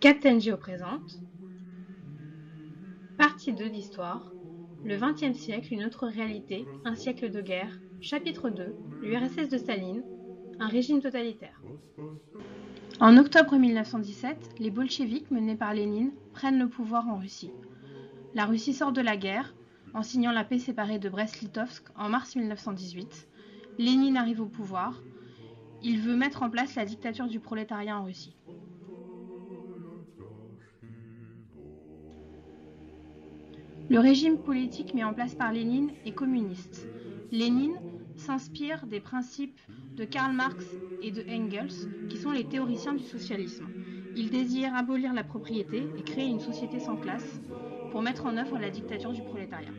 Captain Geo présente. Partie 2 d'Histoire. Le XXe siècle, une autre réalité, un siècle de guerre. Chapitre 2. L'URSS de Staline. Un régime totalitaire. En octobre 1917, les bolcheviks, menés par Lénine, prennent le pouvoir en Russie. La Russie sort de la guerre en signant la paix séparée de Brest-Litovsk en mars 1918. Lénine arrive au pouvoir. Il veut mettre en place la dictature du prolétariat en Russie. Le régime politique mis en place par Lénine est communiste. Lénine s'inspire des principes de Karl Marx et de Engels, qui sont les théoriciens du socialisme. Il désire abolir la propriété et créer une société sans classe pour mettre en œuvre la dictature du prolétariat.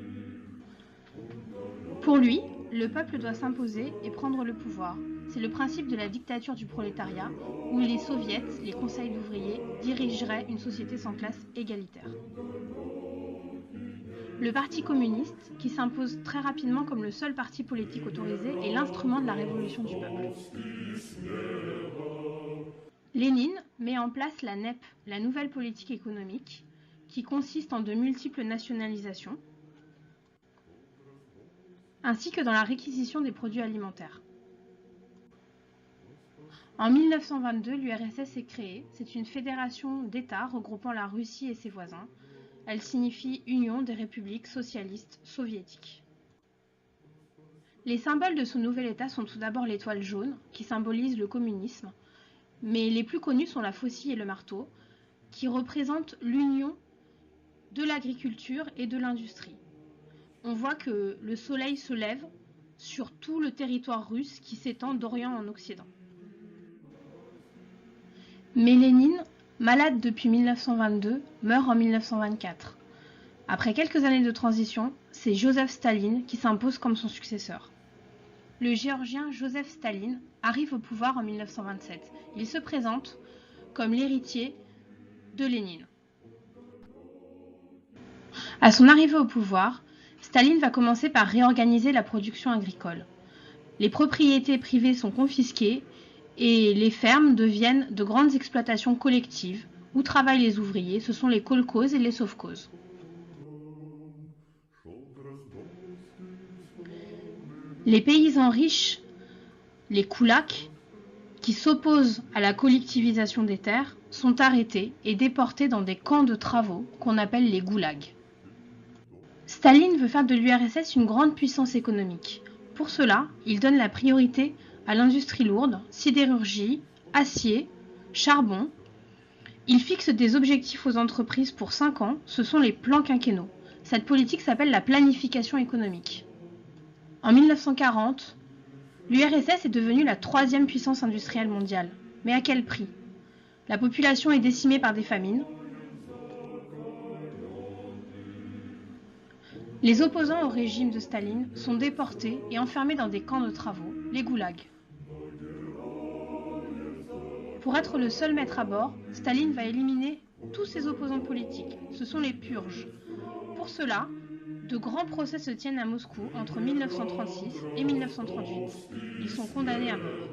Pour lui, le peuple doit s'imposer et prendre le pouvoir. C'est le principe de la dictature du prolétariat, où les soviets, les conseils d'ouvriers, dirigeraient une société sans classe égalitaire. Le Parti communiste, qui s'impose très rapidement comme le seul parti politique autorisé, est l'instrument de la révolution du peuple. Lénine met en place la NEP, la nouvelle politique économique, qui consiste en de multiples nationalisations, ainsi que dans la réquisition des produits alimentaires. En 1922, l'URSS est créée. C'est une fédération d'États regroupant la Russie et ses voisins. Elle signifie Union des républiques socialistes soviétiques. Les symboles de ce nouvel État sont tout d'abord l'étoile jaune, qui symbolise le communisme, mais les plus connus sont la faucille et le marteau, qui représentent l'union de l'agriculture et de l'industrie. On voit que le soleil se lève sur tout le territoire russe qui s'étend d'Orient en Occident. Mais Lénine, malade depuis 1922, meurt en 1924. Après quelques années de transition, c'est Joseph Staline qui s'impose comme son successeur. Le géorgien Joseph Staline arrive au pouvoir en 1927. Il se présente comme l'héritier de Lénine. À son arrivée au pouvoir, Staline va commencer par réorganiser la production agricole. Les propriétés privées sont confisquées et les fermes deviennent de grandes exploitations collectives où travaillent les ouvriers. Ce sont les kolkhozes et les sovkhozes. Les paysans riches, les koulaks, qui s'opposent à la collectivisation des terres, sont arrêtés et déportés dans des camps de travaux qu'on appelle les goulags. Staline veut faire de l'URSS une grande puissance économique. Pour cela, il donne la priorité à l'industrie lourde, sidérurgie, acier, charbon. Il fixe des objectifs aux entreprises pour 5 ans, ce sont les plans quinquennaux. Cette politique s'appelle la planification économique. En 1940, l'URSS est devenue la 3e puissance industrielle mondiale. Mais à quel prix? La population est décimée par des famines. Les opposants au régime de Staline sont déportés et enfermés dans des camps de travaux, les goulags. Pour être le seul maître à bord, Staline va éliminer tous ses opposants politiques. Ce sont les purges. Pour cela, de grands procès se tiennent à Moscou entre 1936 et 1938. Ils sont condamnés à mort.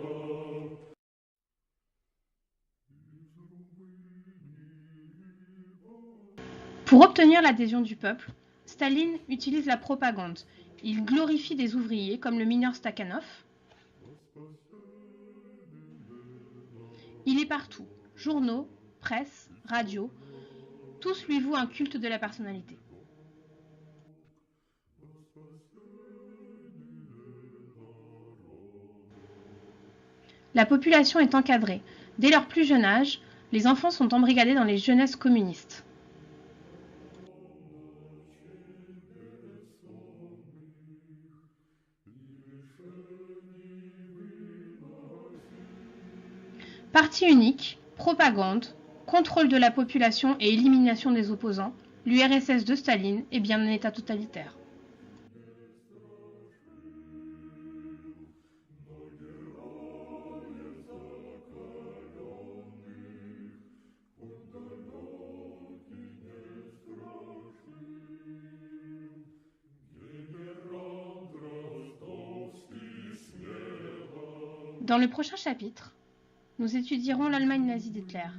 Pour obtenir l'adhésion du peuple, Staline utilise la propagande. Il glorifie des ouvriers comme le mineur Stakhanov. Il est partout. Journaux, presse, radio, tous lui vouent un culte de la personnalité. La population est encadrée. Dès leur plus jeune âge, les enfants sont embrigadés dans les jeunesses communistes. Parti unique, propagande, contrôle de la population et élimination des opposants, l'URSS de Staline est bien un État totalitaire. Dans le prochain chapitre, nous étudierons l'Allemagne nazie d'Hitler.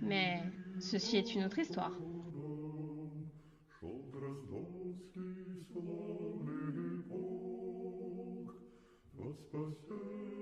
Mais Ceci est une autre histoire. Во спасение